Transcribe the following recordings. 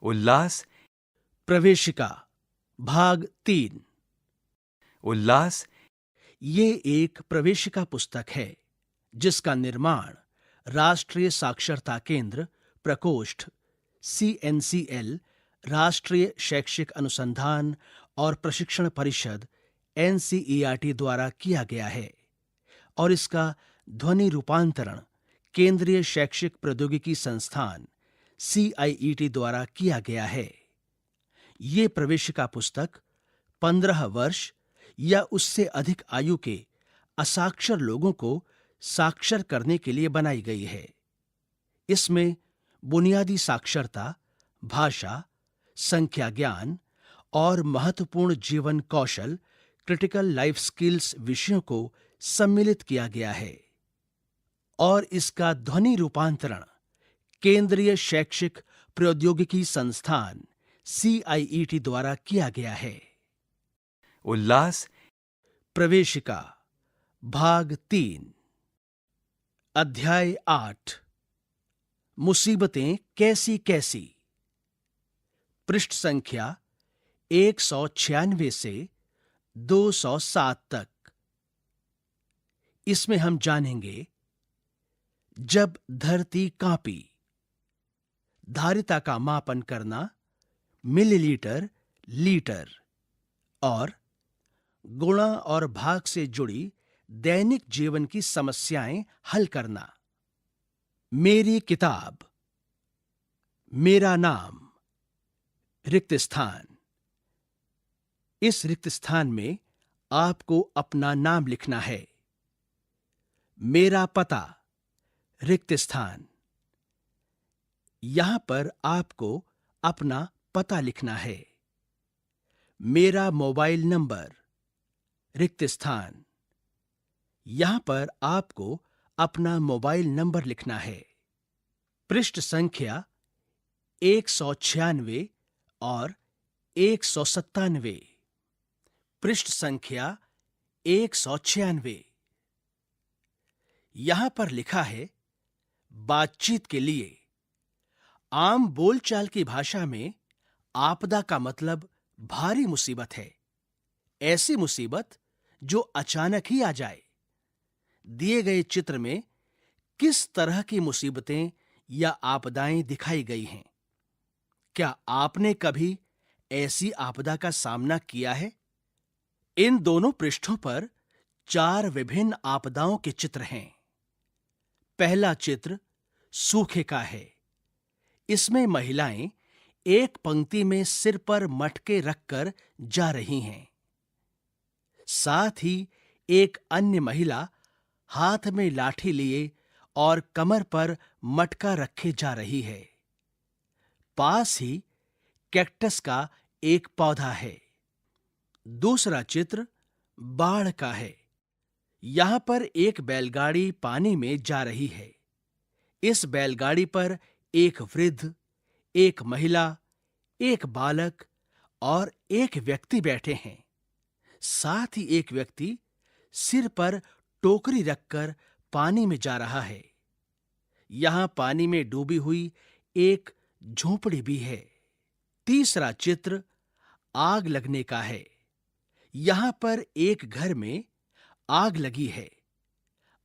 उल्लास, प्रवेशिका भाग 3। उल्लास, ये एक प्रवेशिका पुस्तक है जिसका निर्माण राष्ट्रीय साक्षरता केंद्र प्रकोष्ठ CNCL, राष्ट्रीय शैक्षिक अनुसंधान और प्रशिक्षण परिषद NCERT द्वारा किया गया है और इसका ध्वनि रूपांतरण केंद्रीय शैक्षिक प्रौद्योगिकी संस्थान CIET द्वारा किया गया है। ये प्रवेशिका पुस्तक 15 वर्ष या उससे अधिक आयु के असाक्षर लोगों को साक्षर करने के लिए बनाई गई है। इसमें बुनियादी साक्षरता, भाषा, संख्या ज्ञान और महत्वपूर्ण जीवन कौशल क्रिटिकल लाइफ स्किल्स विषयों को सम्मिलित किया गया है और इसका ध्वनि रूपांतरण केंद्रीय शैक्षिक प्रौद्योगिकी संस्थान CIET द्वारा किया गया है। उल्लास, प्रवेशिका भाग 3। अध्याय 8। मुसीबतें कैसी कैसी। पृष्ठ संख्या 196 से 207 तक। इसमें हम जानेंगे जब धरती कांपी, धारिता का मापन करना, मिलीलीटर, लीटर और गुणा और भाग से जुड़ी दैनिक जीवन की समस्याएं हल करना। मेरी किताब, मेरा नाम, रिक्त स्थान। इस रिक्त स्थान में आपको अपना नाम लिखना है। मेरा पता, रिक्त स्थान। यहां पर आपको अपना पता लिखना है। मेरा मोबाइल नंबर, रिक्त स्थान। यहां पर आपको अपना मोबाइल नंबर लिखना है। पृष्ठ संख्या 196 और 197। पृष्ठ संख्या 196। यहां पर लिखा है बातचीत के लिए। आम बोलचाल की भाषा में आपदा का मतलब भारी मुसीबत है। ऐसी मुसीबत जो अचानक ही आ जाए। दिए गए चित्र में किस तरह की मुसीबतें या आपदाएं दिखाई गई हैं? क्या आपने कभी ऐसी आपदा का सामना किया है? इन दोनों पृष्ठों पर 4 विभिन्न आपदाओं के चित्र हैं। पहला चित्र सूखे का है। इसमें महिलाएं एक पंक्ति में सिर पर मटके रखकर जा रही हैं। साथ ही एक अन्य महिला हाथ में लाठी लिए और कमर पर मटका रखे जा रही है। पास ही कैक्टस का एक पौधा है। दूसरा चित्र बाढ़ का है। यहां पर एक बैलगाड़ी पानी में जा रही है। इस बैलगाड़ी पर एक वृद्ध, एक महिला, एक बालक और एक व्यक्ति बैठे हैं। साथ ही एक व्यक्ति सिर पर टोकरी रखकर पानी में जा रहा है। यहां पानी में डूबी हुई एक झोपड़ी भी है। तीसरा चित्र आग लगने का है। यहां पर एक घर में आग लगी है।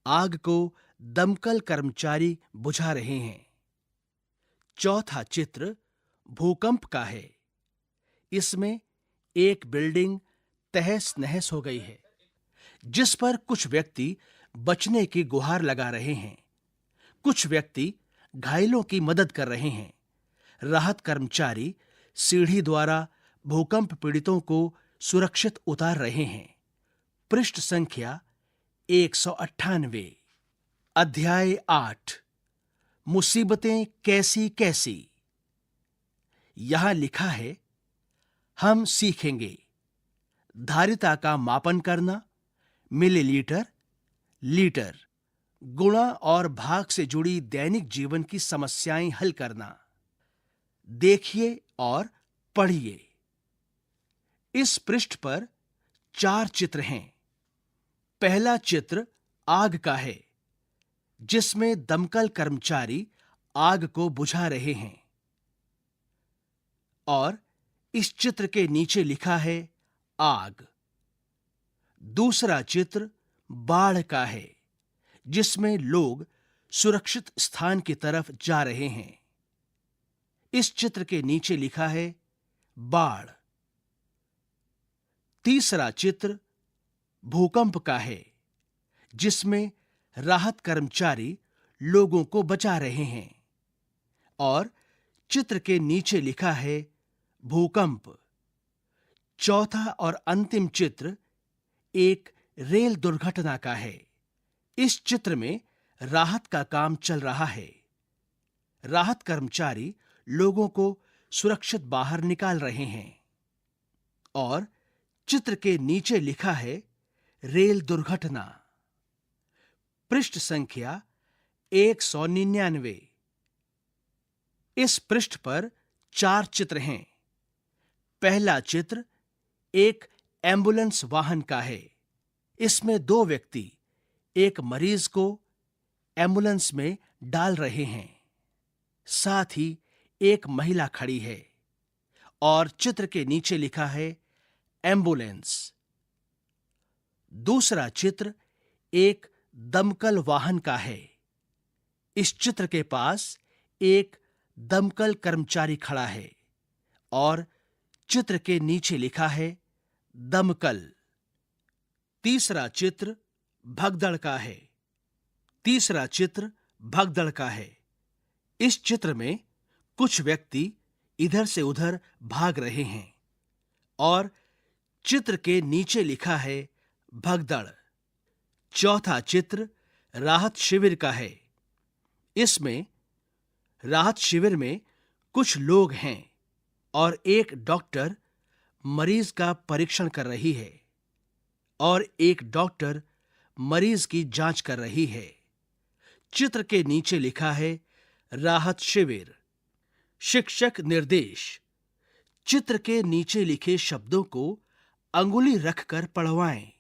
आग को दमकल कर्मचारी बुझा रहे हैं। चौथा चित्र भूकंप का है। इसमें एक बिल्डिंग तहस नहस हो गई है, जिस पर कुछ व्यक्ति बचने की गुहार लगा रहे हैं। कुछ व्यक्ति घायलों की मदद कर रहे हैं। राहत कर्मचारी सीढ़ी द्वारा भूकंप पीड़ितों को सुरक्षित उतार रहे हैं। पृष्ठ संख्या 198। अध्याय 8। मुसीबतें कैसी कैसी। यहां लिखा है हम सीखेंगे धारिता का मापन करना, मिलीलीटर, लीटर, गुणा और भाग से जुड़ी दैनिक जीवन की समस्याएं हल करना। देखिए और पढ़िए। इस पृष्ठ पर 4 चित्र हैं। पहला चित्र आग का है, जिसमें दमकल कर्मचारी आग को बुझा रहे हैं। और इस चित्र के नीचे लिखा है आग। दूसरा चित्र बाढ़ का है, जिसमें लोग सुरक्षित स्थान की तरफ जा रहे हैं। इस चित्र के नीचे लिखा है बाढ़। तीसरा चित्र भूकंप का है, जिसमें राहत कर्मचारी लोगों को बचा रहे हैं और चित्र के नीचे लिखा है भूकंप। चौथा और अंतिम चित्र एक रेल दुर्घटना का है। इस चित्र में राहत का काम चल रहा है। राहत कर्मचारी लोगों को सुरक्षित बाहर निकाल रहे हैं और चित्र के नीचे लिखा है रेल दुर्घटना। पृष्ठ संख्या 199। इस पृष्ठ पर 4 चित्र हैं। पहला चित्र एक एम्बुलेंस वाहन का है। इसमें 2 व्यक्ति एक मरीज को एम्बुलेंस में डाल रहे हैं। साथ ही एक महिला खड़ी है और चित्र के नीचे लिखा है एम्बुलेंस। दूसरा चित्र एक दमकल वाहन का है। इस चित्र के पास एक दमकल कर्मचारी खड़ा है और चित्र के नीचे लिखा है दमकल। तीसरा चित्र भगदड़ का है। तीसरा चित्र भगदड़ का है। इस चित्र में कुछ व्यक्ति इधर से उधर भाग रहे हैं और चित्र के नीचे लिखा है भगदड़। चौथा चित्र राहत शिविर का है। इसमें राहत शिविर में कुछ लोग हैं और एक डॉक्टर मरीज का परीक्षण कर रही है और एक डॉक्टर मरीज की जांच कर रही है। चित्र के नीचे लिखा है राहत शिविर। शिक्षक निर्देश। चित्र के नीचे लिखे शब्दों को अंगुली रखकर पढ़वाएं।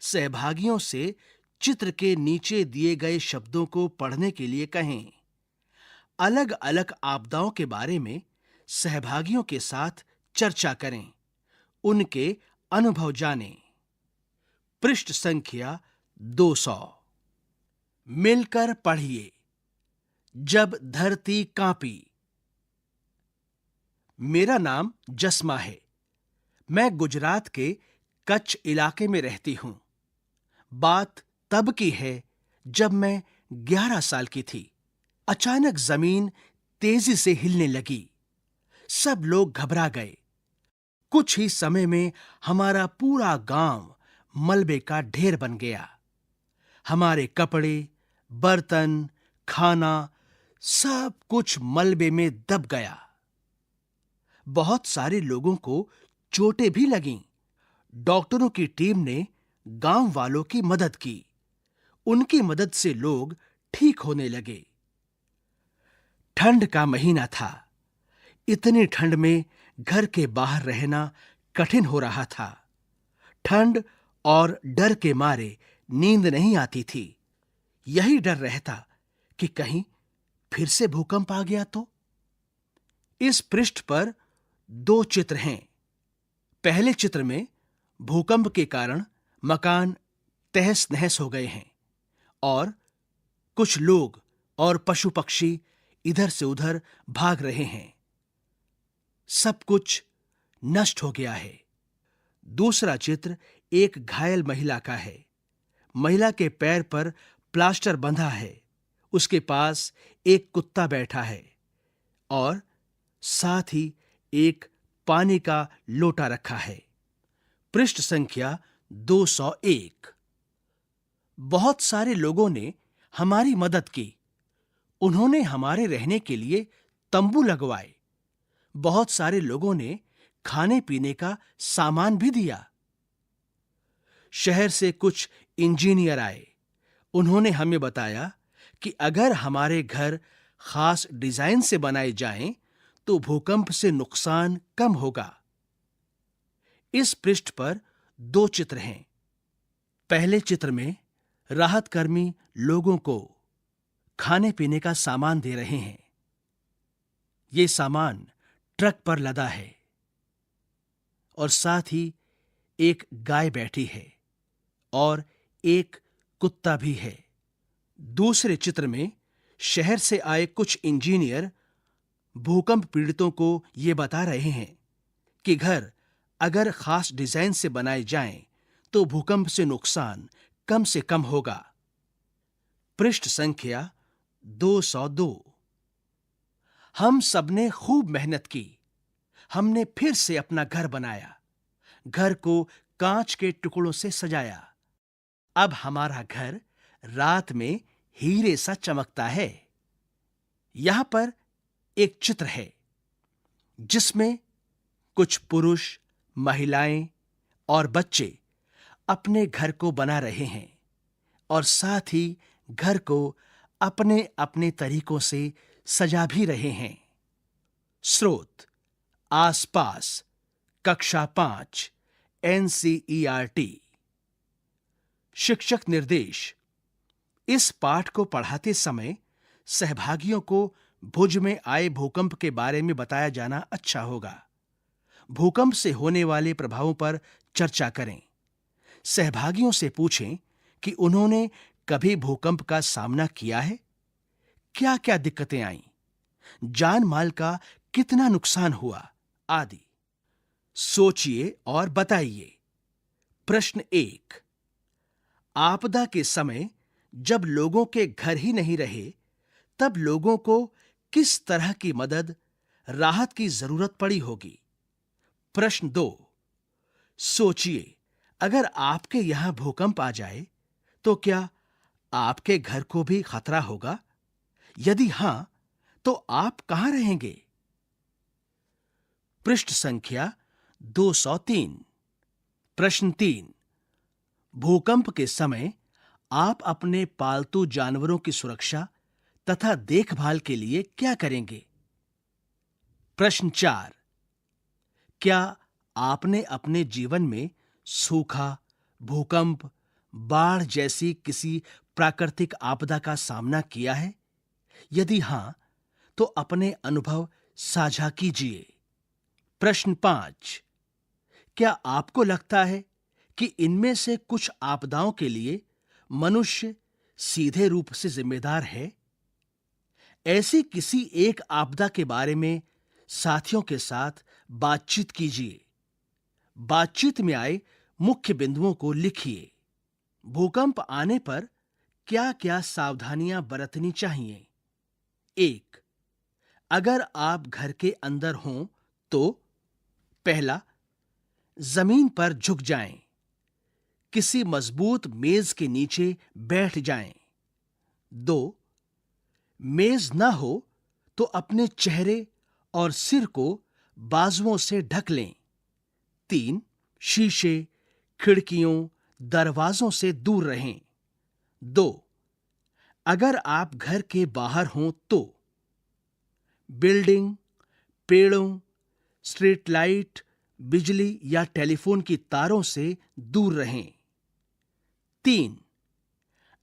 सहभागियों से चित्र के नीचे दिए गए शब्दों को पढ़ने के लिए कहें। अलग अलग आपदाओं के बारे में सहभागियों के साथ चर्चा करें। उनके अनुभव जानें। पृष्ठ संख्या 200। मिलकर पढ़िए। जब धरती कांपी। मेरा नाम जस्मा है। मैं गुजरात के कच्छ इलाके में रहती हूं। बात तब की है जब मैं 11 साल की थी। अचानक जमीन तेजी से हिलने लगी। सब लोग घबरा गए। कुछ ही समय में हमारा पूरा गांव मलबे का ढेर बन गया। हमारे कपड़े, बर्तन, खाना सब कुछ मलबे में दब गया। बहुत सारे लोगों को चोटें भी लगीं। डॉक्टरों की टीम ने गांव वालों की मदद की। उनकी मदद से लोग ठीक होने लगे। ठंड का महीना था। इतनी ठंड में घर के बाहर रहना कठिन हो रहा था। ठंड और डर के मारे नींद नहीं आती थी। यही डर रहता कि कहीं फिर से भूकंप आ गया तो। इस पृष्ठ पर 2 चित्र हैं। पहले चित्र में भूकंप के कारण मकान तहस नहस हो गए हैं और कुछ लोग और पशु पक्षी इधर से उधर भाग रहे हैं। सब कुछ नष्ट हो गया है। दूसरा चित्र एक घायल महिला का है। महिला के पैर पर प्लास्टर बंधा है। उसके पास एक कुत्ता बैठा है और साथ ही एक पानी का लोटा रखा है। पृष्ठ संख्या 201। बहुत सारे लोगों ने हमारी मदद की। उन्होंने हमारे रहने के लिए तंबू लगवाए। बहुत सारे लोगों ने खाने पीने का सामान भी दिया। शहर से कुछ इंजीनियर आए। उन्होंने हमें बताया कि अगर हमारे घर खास डिजाइन से बनाए जाएं तो भूकंप से नुकसान कम होगा। इस पृष्ठ पर 2 चित्र हैं। पहले चित्र में राहत कर्मी लोगों को खाने पीने का सामान दे रहे हैं। ये सामान ट्रक पर लदा है और साथ ही एक गाय बैठी है और एक कुत्ता भी है। दूसरे चित्र में शहर से आए कुछ इंजीनियर भूकंप पीड़ितों को ये बता रहे हैं कि घर अगर खास डिजाइन से बनाए जाएं तो भूकंप से नुकसान कम से कम होगा। पृष्ठ संख्या 202। हम सबने खूब मेहनत की। हमने फिर से अपना घर बनाया, घर को कांच के टुकड़ों से सजाया। अब हमारा घर रात में हीरे सा चमकता है। यहां पर एक चित्र है जिसमें कुछ पुरुष, महिलाएं और बच्चे अपने घर को बना रहे हैं और साथ ही घर को अपने अपने तरीकों से सजा भी रहे हैं। स्रोत: आसपास, कक्षा 5, NCERT। शिक्षक निर्देश: इस पाठ को पढ़ाते समय सहभागियों को भुज में आए भूकंप के बारे में बताया जाना अच्छा होगा। भूकंप से होने वाले प्रभावों पर चर्चा करें। सहभागियों से पूछें कि उन्होंने कभी भूकंप का सामना किया है, क्या-क्या दिक्कतें आईं, जान माल का कितना नुकसान हुआ आदि। सोचिए और बताइए। प्रश्न 1। आपदा के समय जब लोगों के घर ही नहीं रहे, तब लोगों को किस तरह की मदद, राहत की जरूरत पड़ी होगी। प्रश्न 2। सोचिए, अगर आपके यहां भूकंप आ जाए तो क्या आपके घर को भी खतरा होगा? यदि हां, तो आप कहां रहेंगे? पृष्ठ संख्या 203। प्रश्न 3। भूकंप के समय आप अपने पालतू जानवरों की सुरक्षा तथा देखभाल के लिए क्या करेंगे? प्रश्न 4। क्या आपने अपने जीवन में सूखा, भूकंप, बाढ़ जैसी किसी प्राकृतिक आपदा का सामना किया है? यदि हां, तो अपने अनुभव साझा कीजिए। प्रश्न 5। क्या आपको लगता है कि इनमें से कुछ आपदाओं के लिए मनुष्य सीधे रूप से जिम्मेदार है? ऐसी किसी एक आपदा के बारे में साथियों के साथ बातचीत कीजिए। बातचीत में आए मुख्य बिंदुओं को लिखिए। भूकंप आने पर क्या-क्या सावधानियां बरतनी चाहिए? 1। अगर आप घर के अंदर हों तो पहला, जमीन पर झुक जाएं। किसी मजबूत मेज के नीचे बैठ जाएं। 2. मेज ना हो तो अपने चेहरे और सिर को बाजुओं से ढक लें। 3. शीशे, खिड़कियों, दरवाजों से दूर रहें। 2. अगर आप घर के बाहर हों तो बिल्डिंग, पेड़ों, स्ट्रीट लाइट, बिजली या टेलीफोन की तारों से दूर रहें। 3.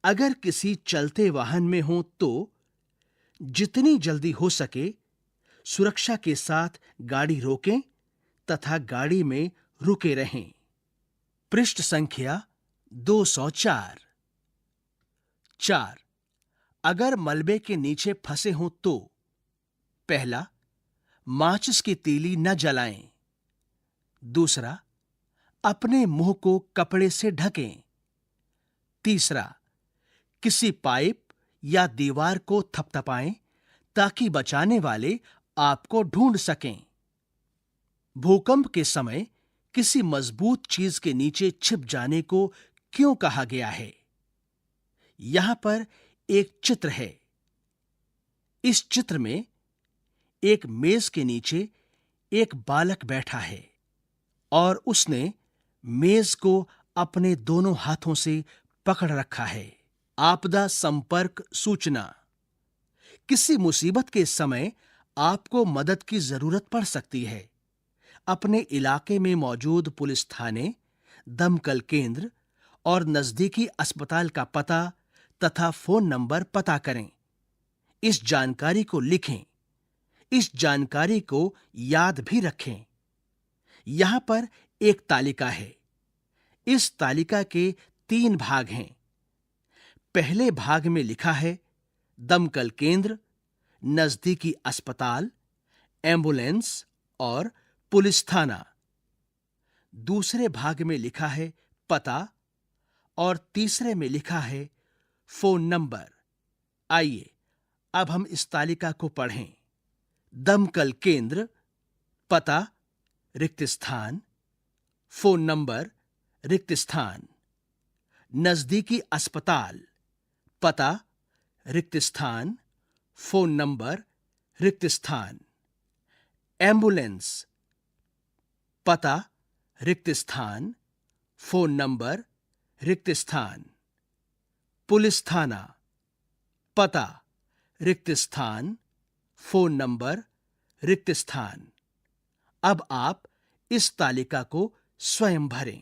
अगर किसी चलते वाहन में हो तो जितनी जल्दी हो सके सुरक्षा के साथ गाड़ी रोकें तथा गाड़ी में रुके रहें। पृष्ठ संख्या 204। 4. अगर मलबे के नीचे फंसे हों तो पहला, माचिस की तीली न जलाएं। दूसरा, अपने मुंह को कपड़े से ढकें। तीसरा, किसी पाइप या दीवार को थपथपाएं ताकि बचाने वाले आपको ढूंढ सकें। भूकंप के समय किसी मजबूत चीज के नीचे छिप जाने को क्यों कहा गया है? यहां पर एक चित्र है। इस चित्र में एक मेज के नीचे एक बालक बैठा है और उसने मेज को अपने दोनों हाथों से पकड़ रखा है। आपदा संपर्क सूचना: किसी मुसीबत के समय आपको मदद की जरूरत पड़ सकती है। अपने इलाके में मौजूद पुलिस थाने, दमकल केंद्र और नजदीकी अस्पताल का पता तथा फोन नंबर पता करें। इस जानकारी को लिखें। इस जानकारी को याद भी रखें। यहां पर एक तालिका है। इस तालिका के 3 भाग हैं। पहले भाग में लिखा है दमकल केंद्र, नजदीकी अस्पताल, एम्बुलेंस और पुलिस थाना। दूसरे भाग में लिखा है पता और तीसरे में लिखा है फोन नंबर। आइए अब हम इस तालिका को पढ़ें। दमकल केंद्र, पता रिक्त स्थान, फोन नंबर रिक्त स्थान। नजदीकी अस्पताल, पता रिक्त स्थान, फोन नंबर रिक्त स्थान। एम्बुलेंस, पता रिक्त स्थान, फोन नंबर रिक्त स्थान। पुलिस थाना, पता रिक्त स्थान, फोन नंबर रिक्त स्थान। अब आप इस तालिका को स्वयं भरें।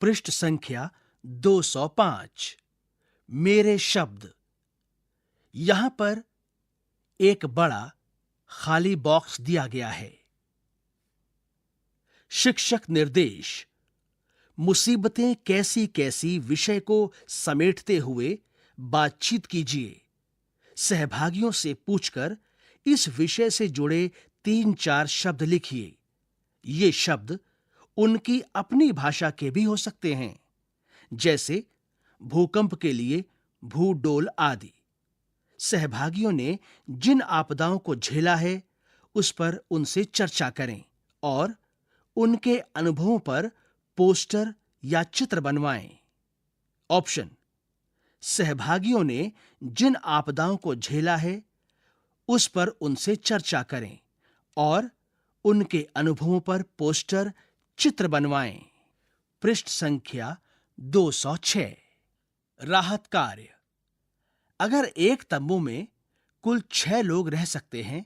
पृष्ठ संख्या 205। मेरे शब्द। यहां पर एक बड़ा खाली बॉक्स दिया गया है। शिक्षक निर्देश। मुसीबतें कैसी कैसी विषय को समेटते हुए बातचीत कीजिए। सहभागियों से पूछकर इस विषय से जुड़े 3-4 शब्द लिखिए। ये शब्द उनकी अपनी भाषा के भी हो सकते हैं, जैसे भूकंप के लिए भूडोल आदि। सहभागियों ने जिन आपदाओं को झेला है उस पर उनसे चर्चा करें और उनके अनुभवों पर पोस्टर या चित्र बनवाएं। ऑप्शन: सहभागियों ने जिन आपदाओं को झेला है उस पर उनसे चर्चा करें और उनके अनुभवों पर पोस्टर, चित्र बनवाएं। पृष्ठ संख्या 206। राहत कार्य। अगर एक तंबू में कुल 6 लोग रह सकते हैं,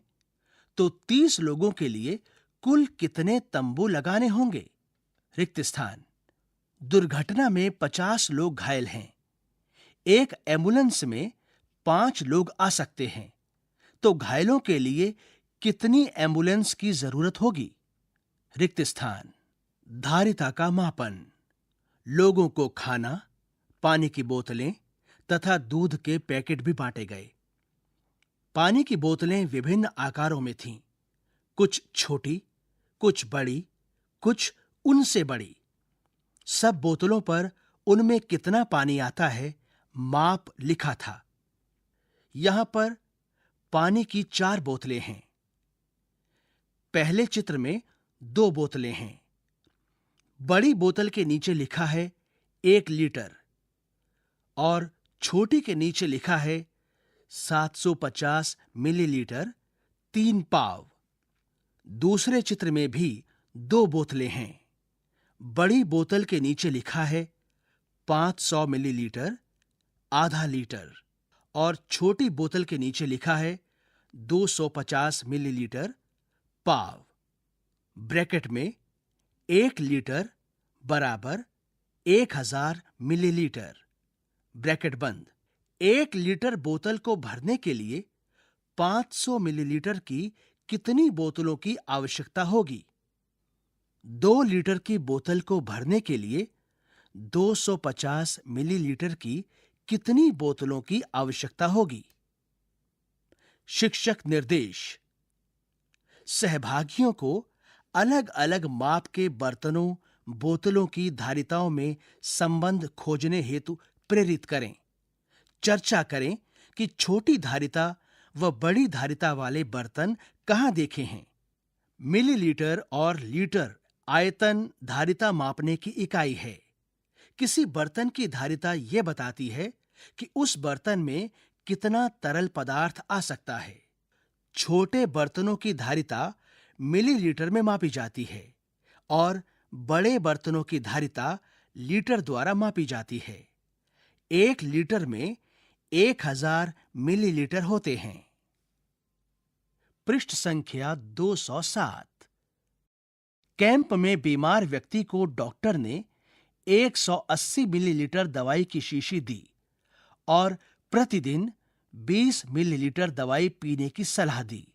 तो 30 लोगों के लिए कुल कितने तंबू लगाने होंगे? रिक्त स्थान। दुर्घटना में 50 लोग घायल हैं। एक एम्बुलेंस में 5 लोग आ सकते हैं, तो घायलों के लिए कितनी एम्बुलेंस की जरूरत होगी? रिक्त स्थान। धारिता का मापन। लोगों को खाना, पानी की बोतलें तथा दूध के पैकेट भी बांटे गए। पानी की बोतलें विभिन्न आकारों में थीं, कुछ छोटी, कुछ बड़ी, कुछ उनसे बड़ी। सब बोतलों पर उनमें कितना पानी आता है माप लिखा था। यहां पर पानी की 4 बोतलें हैं। पहले चित्र में 2 बोतलें हैं। बड़ी बोतल के नीचे लिखा है 1 लीटर और छोटी के नीचे लिखा है 750 मिलीलीटर 3 पाव। दूसरे चित्र में भी 2 बोतलें हैं। बड़ी बोतल के नीचे लिखा है 500 मिलीलीटर आधा लीटर और छोटी बोतल के नीचे लिखा है 250 मिलीलीटर पाव। ब्रैकेट में 1 लीटर बराबर 1000 मिलीलीटर, ब्रैकेट बंद। 1 लीटर बोतल को भरने के लिए 500 मिलीलीटर की कितनी बोतलों की आवश्यकता होगी? 2 लीटर की बोतल को भरने के लिए 250 मिलीलीटर की कितनी बोतलों की आवश्यकता होगी? शिक्षक निर्देश। सहभागियों को अलग-अलग माप के बर्तनों, बोतलों की धारिताओं में संबंध खोजने हेतु प्रेरित करें। चर्चा करें कि छोटी धारिता व बड़ी धारिता वाले बर्तन कहां देखे हैं। मिलीलीटर और लीटर आयतन धारिता मापने की इकाई है। किसी बर्तन की धारिता यह बताती है कि उस बर्तन में कितना तरल पदार्थ आ सकता है। छोटे बर्तनों की धारिता मिलीलीटर में मापी जाती है और बड़े बर्तनों की धारिता लीटर द्वारा मापी जाती है। 1 लीटर में 1000 मिलीलीटर होते हैं। पृष्ठ संख्या 207। कैंप में बीमार व्यक्ति को डॉक्टर ने 180 मिलीलीटर दवाई की शीशी दी और प्रतिदिन 20 मिलीलीटर दवाई पीने की सलाह दी।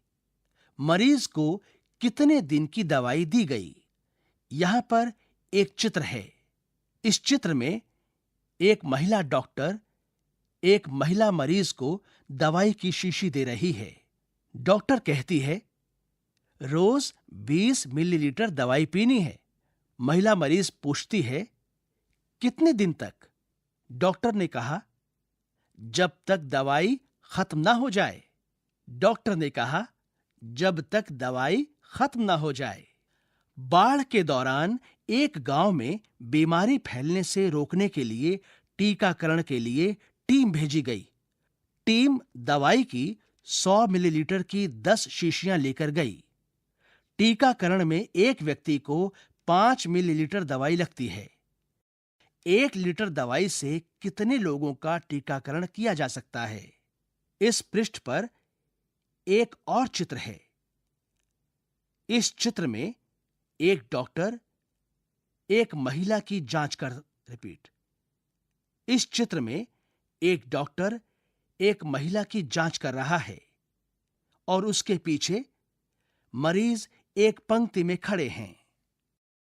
मरीज को कितने दिन की दवाई दी गई। यहां पर एक चित्र है। इस चित्र में एक महिला डॉक्टर एक महिला मरीज को दवाई की शीशी दे रही है। डॉक्टर कहती है, रोज 20 मिलीलीटर दवाई पीनी है। महिला मरीज पूछती है, कितने दिन तक? डॉक्टर ने कहा, जब तक दवाई खत्म ना हो जाए। डॉक्टर ने कहा, जब तक दवाई खत्म ना हो जाए। बाढ़ के दौरान एक गांव में बीमारी फैलने से रोकने के लिए टीकाकरण के लिए टीम भेजी गई। टीम दवाई की 100 मिलीलीटर की 10 शीशियां लेकर गई। टीकाकरण में एक व्यक्ति को 5 मिलीलीटर दवाई लगती है। 1 लीटर दवाई से कितने लोगों का टीकाकरण किया जा सकता है? इस पृष्ठ पर एक और चित्र है। इस चित्र में एक डॉक्टर एक महिला की जांच कर रिपीट इस चित्र में एक डॉक्टर एक महिला की जांच कर रहा है और उसके पीछे मरीज एक पंक्ति में खड़े हैं।